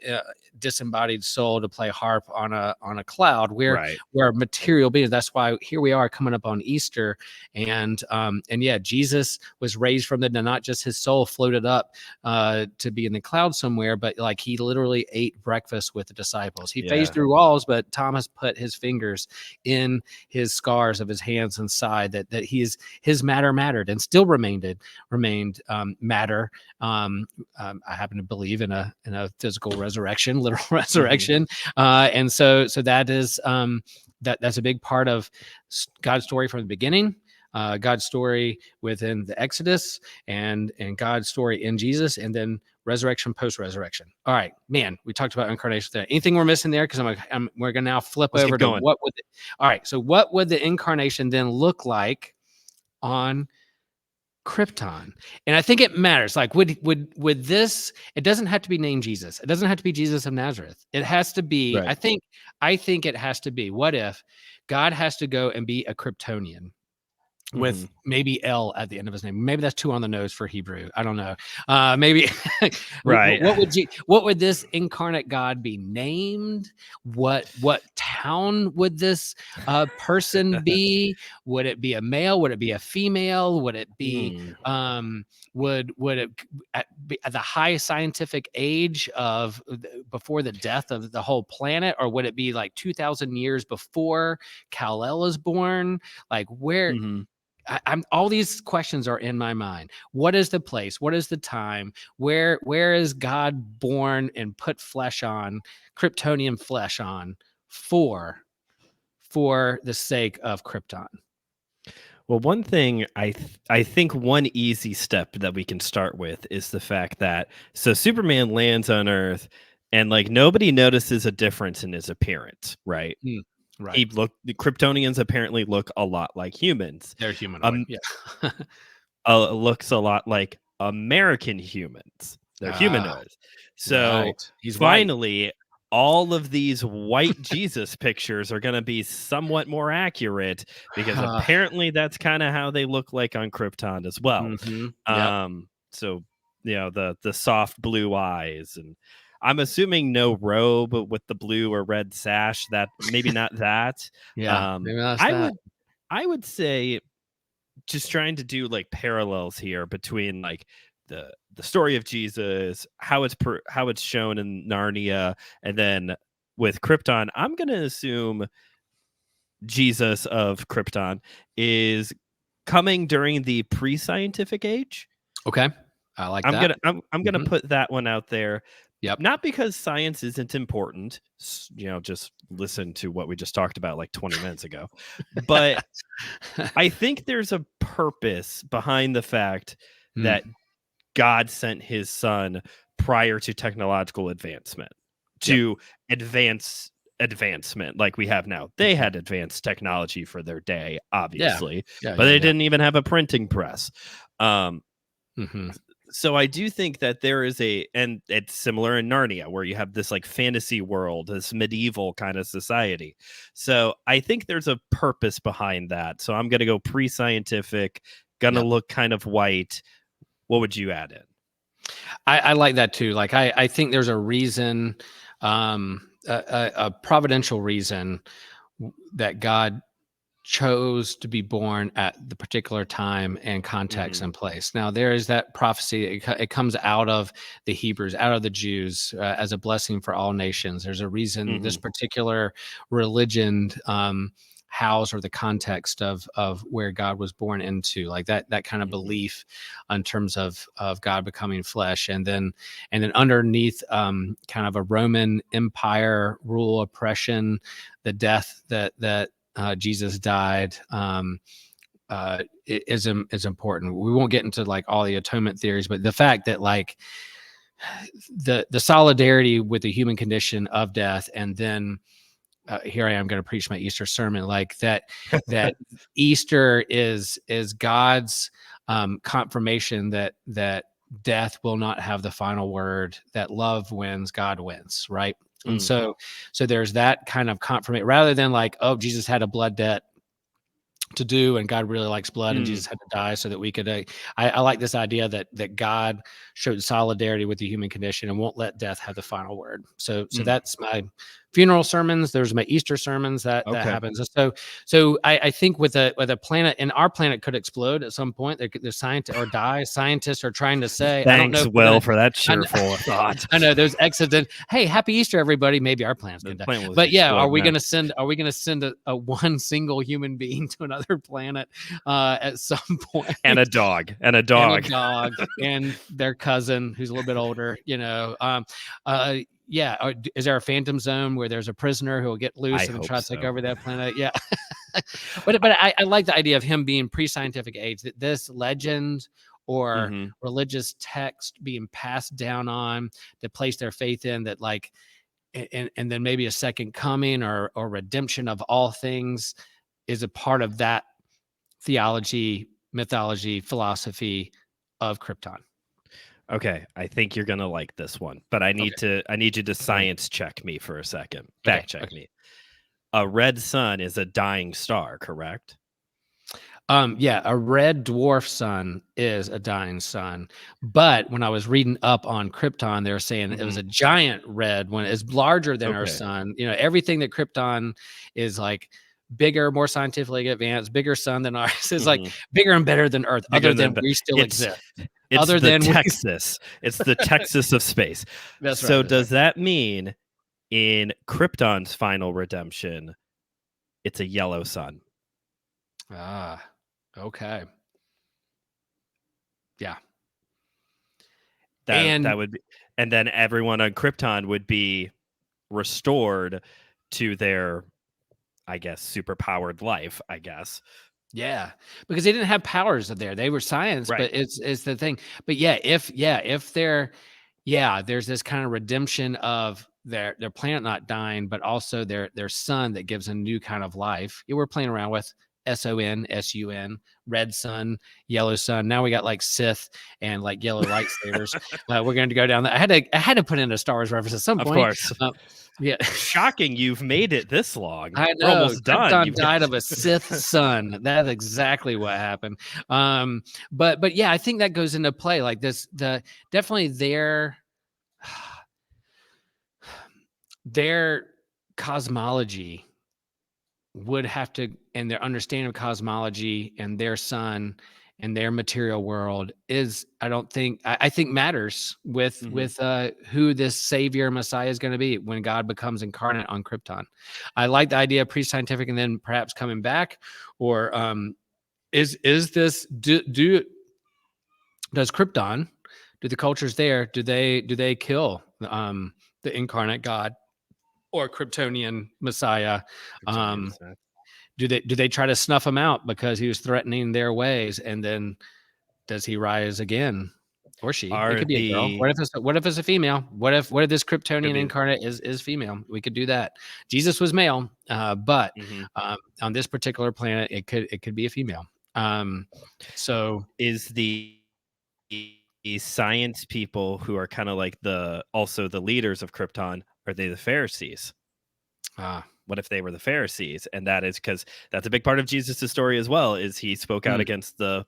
disembodied soul to play harp on a cloud. We're material beings. That's why here we are coming up on Easter, and yeah, Jesus was raised from the dead. Not just his soul floated up to be in the cloud somewhere, but like he literally ate breakfast with the disciples. He phased through walls, but Thomas put his fingers in his scars of his hands and side. That his matter mattered and still remained matter. I happen to believe in a physical resurrection, literal resurrection, and so that is that's a big part of God's story from the beginning, God's story within the Exodus, and God's story in Jesus, and then resurrection, post-resurrection. All right, man, we talked about incarnation there. Anything we're missing there? Because we're gonna now flip over to what would what would the incarnation then look like on Krypton? And I think it matters. Like, would this? It doesn't have to be named Jesus. It doesn't have to be Jesus of Nazareth. It has to be. I think it has to be. What if God has to go and be a Kryptonian with maybe L at the end of his name? Maybe that's too on the nose for Hebrew. I don't know. Maybe what would this incarnate God be named? What town would this person be? Would it be a male? Would it be a female? Would it be would it be at the high scientific age of before the death of the whole planet, or would it be like 2,000 years before Kal-El is born? Like where? I'm all these questions are in my mind. What is the place? What is the time? Where is God born and put flesh on, Kryptonian flesh on, for the sake of Krypton? Well, one thing I think one easy step that we can start with is the fact that Superman lands on Earth and like nobody notices a difference in his appearance, right? Right. The Kryptonians apparently look a lot like humans. They're humanoid. Looks a lot like American humans. They're humanoids. So he's finally, all of these white Jesus pictures are going to be somewhat more accurate, because apparently that's kind of how they look like on Krypton as well. So the soft blue eyes, and I'm assuming no robe with the blue or red sash. That maybe not that. Maybe that's that. I would say, just trying to do like parallels here between like the story of Jesus, how it's shown in Narnia, and then with Krypton. I'm gonna assume Jesus of Krypton is coming during the pre-scientific age. Okay, I like that. I'm gonna put that one out there. Yep. Not because science isn't important, just listen to what we just talked about like 20 minutes ago. But I think there's a purpose behind the fact that God sent his son prior to technological advancement to advancement like we have now. They had advanced technology for their day, obviously, but they didn't even have a printing press. So I do think that there is and it's similar in Narnia, where you have this like fantasy world, this medieval kind of society. So I think there's a purpose behind that. So I'm going to go pre-scientific, going to look kind of white. What would you add in? I like that too. Like, I think there's a reason, a providential reason that God chose to be born at the particular time and context and place. Now, there is that prophecy. It comes out of the Hebrews, out of the Jews, as a blessing for all nations. There's a reason this particular religion house or the context of where God was born into, like that kind of belief in terms of God becoming flesh, and then underneath kind of a Roman Empire rule, oppression, the death that Jesus died is important. We won't get into like all the atonement theories, but the fact that like the solidarity with the human condition of death, and then here I am going to preach my Easter sermon, like that Easter is God's confirmation that death will not have the final word, that love wins, God wins, right? And so there's that kind of confirmation, rather than like, oh, Jesus had a blood debt to do, and God really likes blood, and Jesus had to die so that we could. I like this idea that God showed solidarity with the human condition and won't let death have the final word. So that's my funeral sermons. There's my Easter sermons that happens. So I think with a planet, and our planet could explode at some point. The scientists or die. Scientists are trying to say. Thanks, I don't know Will, for that cheerful thought. I know those accident. Hey, happy Easter, everybody. Maybe our planet's gonna die. But yeah, are we gonna send a one single human being to another planet at some point? And a dog. And and their cousin who's a little bit older, yeah. Is there a phantom zone where there's a prisoner who will get loose and try to take over that planet? Yeah. but I like the idea of him being pre-scientific age, that this legend or religious text being passed down on, to place their faith in, that like, and then maybe a second coming or redemption of all things is a part of that theology, mythology, philosophy of Krypton. Okay, I think you're gonna like this one, but I need you to science check me for a second. Fact check me. A red sun is a dying star, correct? Yeah, a red dwarf sun is a dying sun. But when I was reading up on Krypton, they were saying it was a giant red one. It's larger than our sun. Everything that Krypton is like bigger, more scientifically advanced, bigger sun than ours is like bigger and better than Earth, other than we still exist. It's other the than Texas. It's the Texas of space. That's right. So does that mean in Krypton's final redemption, it's a yellow sun? Ah, okay. Yeah. That would be, and then everyone on Krypton would be restored to their, I guess, superpowered life, I guess. Yeah, because they didn't have powers there. They were science, right. But it's the thing. But if they're, there's this kind of redemption of their planet not dying, but also their sun that gives a new kind of life. We're playing around with SON, SUN, red sun, yellow sun. Now we got like Sith and like yellow lightsabers. We're going to go down that. I had to put in a Star Wars reference at some point. Of course. Yeah. Shocking you've made it this long. I know. We're almost done. Krypton died of a Sith son. That's exactly what happened. But yeah, I think that goes into play. Like this, definitely their cosmology would have to, and their understanding of cosmology and their sun and their material world is, I think matters with who this savior Messiah is going to be when God becomes incarnate on Krypton. I like the idea of pre-scientific and then perhaps coming back, or is this does Krypton, do the cultures there, do they kill the incarnate God or Kryptonian Messiah? Do they try to snuff him out because he was threatening their ways, and then does he rise again, or she? It could be a girl. What if it's a female? What if this Kryptonian incarnate is female? We could do that. Jesus was male, but on this particular planet, it could be a female. So is the science people who are kind of like also the leaders of Krypton, are they the Pharisees? What if they were the Pharisees? And that is because that's a big part of Jesus' story as well, is he spoke out against the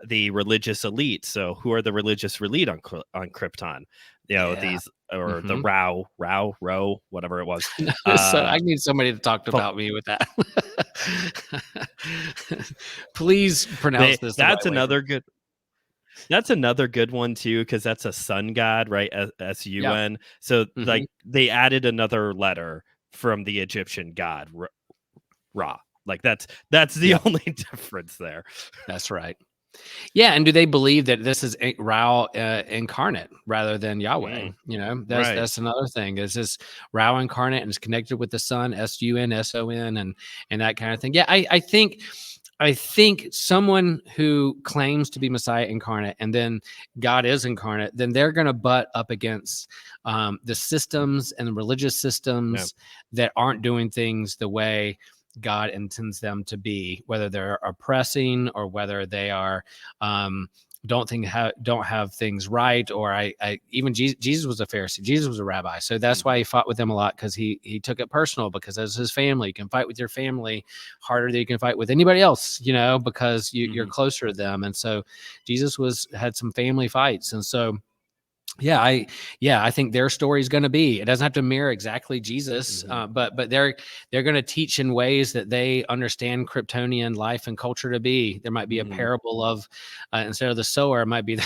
the religious elite. So who are the religious elite on Krypton? These, or the Row, whatever it was. So I need somebody to talk about me with that. Please pronounce this the right that's way. another good one too, because that's a sun god, right? Sun. Yeah. So like they added another letter from the Egyptian god Ra. Like that's the only difference there. That's right. Yeah, and do they believe that this is Ra incarnate rather than Yahweh? That's another thing. Is this Ra incarnate and it's connected with the Son, SUN, and that kind of thing? Yeah, I think someone who claims to be Messiah incarnate and then God is incarnate, then they're going to butt up against the systems and the religious systems that aren't doing things the way God intends them to be, whether they're oppressing or whether they are don't have things right. Or I even Jesus was a Pharisee. Jesus was a rabbi, so that's why he fought with them a lot, because he took it personal, because as his family, you can fight with your family harder than you can fight with anybody else, because you're closer to them. And so Jesus had some family fights, and so I think their story is going to be, it doesn't have to mirror exactly Jesus, but they're going to teach in ways that they understand Kryptonian life and culture to be. There might be a parable of instead of the sower, it might be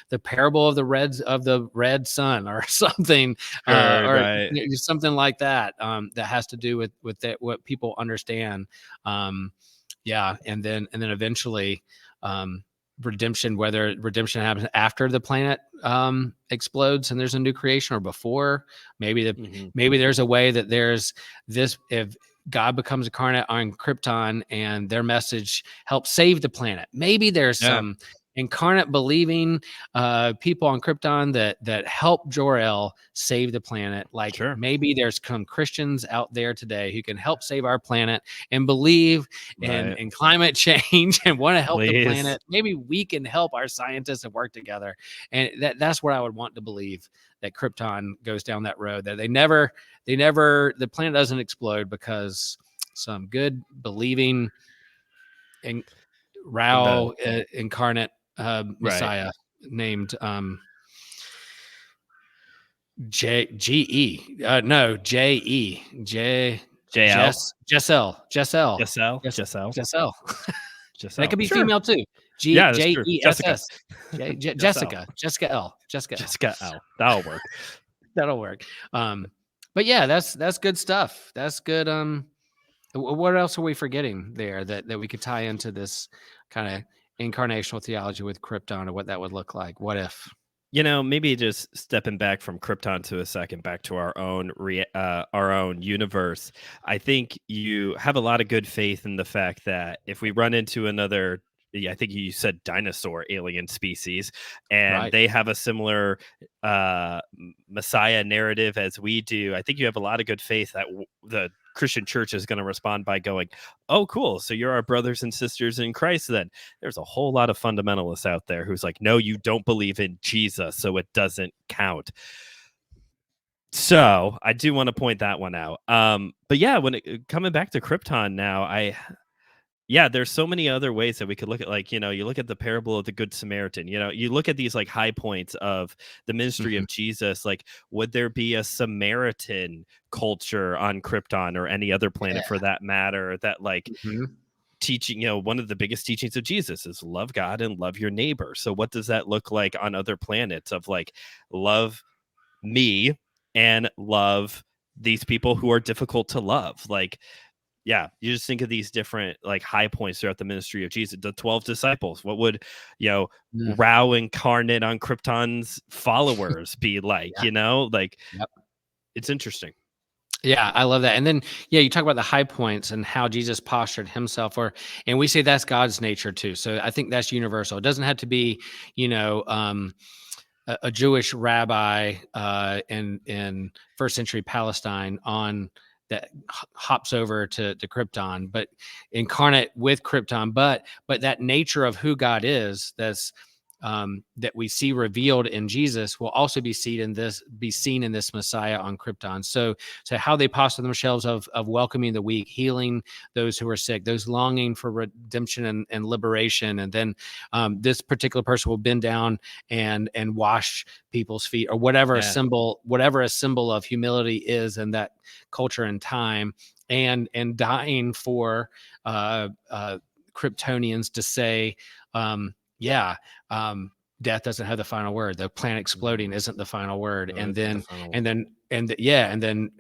the parable of the red sun or something, or something like that, that has to do with that, what people understand. And then eventually redemption, whether redemption happens after the planet explodes and there's a new creation, or before. Maybe there's a way that there's this, if God becomes incarnate on Krypton and their message helps save the planet, maybe there's some incarnate believing people on Krypton that help Jor-El save the planet. Like maybe there's some Christians out there today who can help save our planet and believe in climate change and want to help the planet. Maybe we can help our scientists and work together. And that's what I would want to believe, that Krypton goes down that road, that the planet doesn't explode because some good believing and incarnate Messiah named Jessel. That could be female too. Jess. Jessica L. That'll work. That'll work. But yeah, that's good stuff. That's good. What else are we forgetting there that we could tie into this kind of incarnational theology with Krypton, or what that would look like? What if? Maybe just stepping back from Krypton to a second, back to our own universe. I think you have a lot of good faith in the fact that if we run into another, I think you said dinosaur alien species, and they have a similar Messiah narrative as we do, I think you have a lot of good faith that the Christian church is going to respond by going, oh, cool, so you're our brothers and sisters in Christ then. There's a whole lot of fundamentalists out there who's like, no, you don't believe in Jesus, so it doesn't count. So I do want to point that one out. But yeah, coming back to Krypton now, there's so many other ways that we could look at, like, you look at the parable of the Good Samaritan, you look at these like high points of the ministry of Jesus. Like, would there be a Samaritan culture on Krypton, or any other planet for that matter, that like teaching, one of the biggest teachings of Jesus is love God and love your neighbor. So what does that look like on other planets, of like, love me and love these people who are difficult to love? Like, you just think of these different like high points throughout the ministry of Jesus. The 12 disciples, what would Ra incarnate on Krypton's followers be like? It's interesting. Yeah, I love that. And then, you talk about the high points and how Jesus postured himself, and we say that's God's nature too. So I think that's universal. It doesn't have to be, a Jewish rabbi in first century Palestine that hops over to Krypton, but incarnate with Krypton, but that nature of who God is, that's that we see revealed in Jesus will also be seen in this Messiah on Krypton. So how they posture themselves of welcoming the weak, healing those who are sick, those longing for redemption and liberation, and then this particular person will bend down and wash people's feet, or whatever a symbol of humility is in that culture and time, and dying for Kryptonians to say, death doesn't have the final word. The planet exploding isn't the final word. And then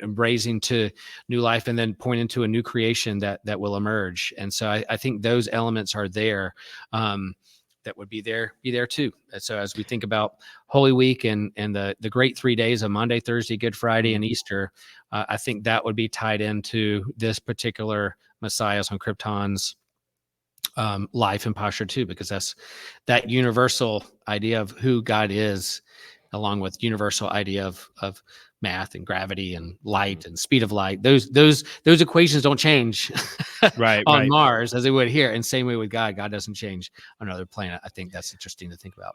raising to new life, and then pointing to a new creation that will emerge. And so I think those elements are there. That would be there too. So as we think about Holy Week and the great 3 days of Monday, Thursday, Good Friday, and Easter, I think that would be tied into this particular Messiah's on Krypton's life and posture too, because that's that universal idea of who God is, along with universal idea of math and gravity and light and speed of light. Those equations don't change on Mars as they would here. And same way with God doesn't change on another planet. I think that's interesting to think about.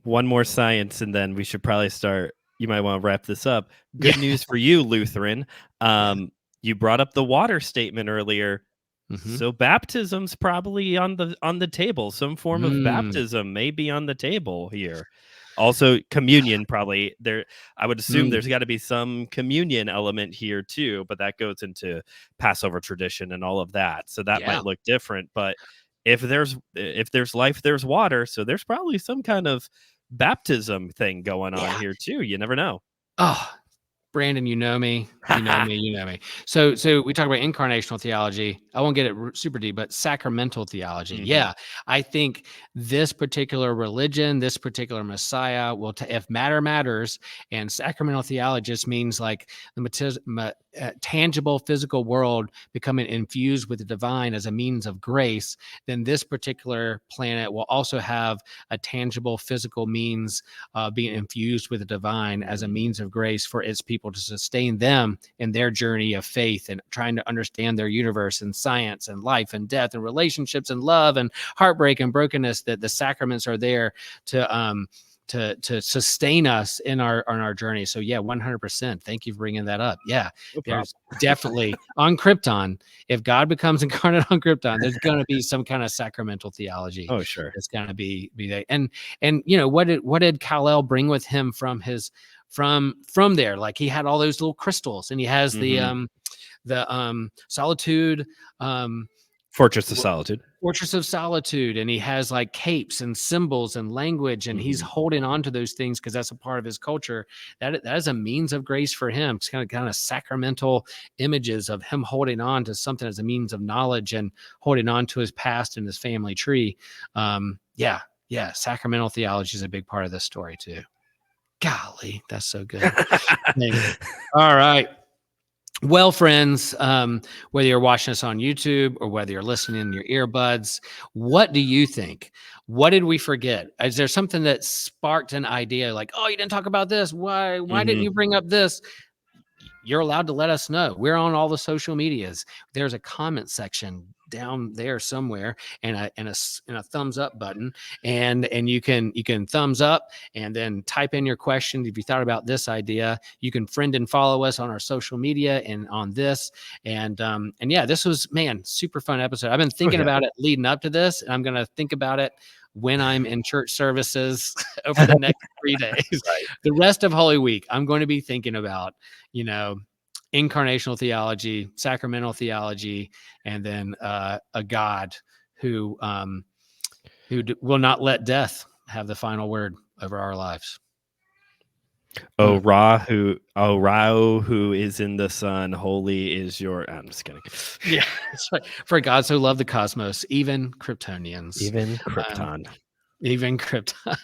One more science, and then we should probably start. You might want to wrap this up. Good news for you, Lutheran. You brought up the water statement earlier. So baptism's probably on the table. Some form of baptism may be on the table here. Also, communion probably there. I would assume there's got to be some communion element here too, but that goes into Passover tradition and all of that. So that might look different. But if there's life, there's water. So there's probably some kind of baptism thing going on here too. You never know. Oh, Brandon, you know me. So we talk about incarnational theology. I won't get it super deep, but sacramental theology. Yeah, I think this particular religion, this particular Messiah will, if matter matters, and sacramental theology just means like the tangible physical world becoming infused with the divine as a means of grace, then this particular planet will also have a tangible physical means being infused with the divine as a means of grace for its people, to sustain them in their journey of faith and trying to understand their universe and science and life and death and relationships and love and heartbreak and brokenness. That the sacraments are there to sustain us in our journey. So 100%. Thank you for bringing that up. There's definitely on Krypton. If God becomes incarnate on Krypton, there's going to be some kind of sacramental theology. Oh, sure. It's going to be there. And what did Kal-El bring with him from there? Like, he had all those little crystals, and he has the solitude, Fortress of Solitude, and he has like capes and symbols and language, and he's holding on to those things because that's a part of his culture. That is a means of grace for him. It's kind of sacramental images of him holding on to something as a means of knowledge and holding on to his past and his family tree. Sacramental theology is a big part of this story too. Golly, that's so good. All right. Well, friends, whether you're watching us on YouTube or whether you're listening in your earbuds, what do you think? What did we forget? Is there something that sparked an idea like, oh, you didn't talk about this? Why didn't you bring up this? You're allowed to let us know. We're on all the social medias. There's a comment section down there somewhere, and a thumbs up button, and you can thumbs up and then type in your question. If you thought about this idea, you can friend and follow us on our social media and on this. And this was, super fun episode. I've been thinking about it leading up to this, and I'm going to think about it when I'm in church services over the next 3 days. The rest of Holy Week, I'm going to be thinking about, incarnational theology, sacramental theology, and then a God who will not let death have the final word over our lives. Ra, who is in the Son, holy is your. I'm just kidding. Yeah, that's right. For God so loved the cosmos, even Kryptonians, even Krypton. Even Krypton.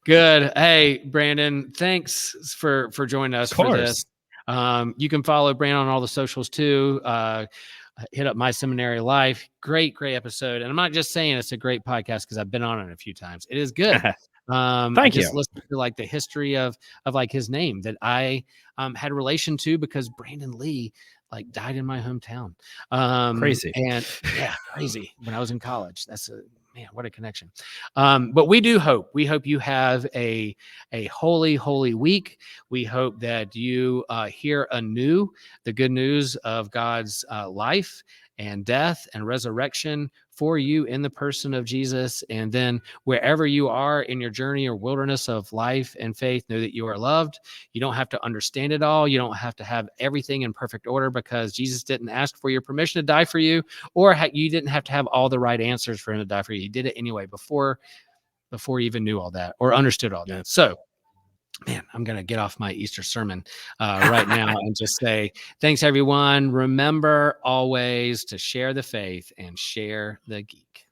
Good. Hey, Brandon, thanks for joining us for this. You can follow Brandon on all the socials too. Hit up My Seminary Life. Great episode. And I'm not just saying it's a great podcast because I've been on it a few times. It is good. Thank you. Just listened to like the history of like his name that I had relation to because Brandon Lee like died in my hometown. Crazy. And crazy when I was in college. That's Man, what a connection. But we hope you have a holy, holy week. We hope that you hear anew the good news of God's life and death and resurrection for you in the person of Jesus. And then wherever you are in your journey or wilderness of life and faith, know that you are loved. You don't have to understand it all. You don't have to have everything in perfect order, because Jesus didn't ask for your permission to die for you, or you didn't have to have all the right answers for him to die for you. He did it anyway before you even knew all that or understood all that. So, man, I'm going to get off my Easter sermon right now and just say, thanks, everyone. Remember always to share the faith and share the geek.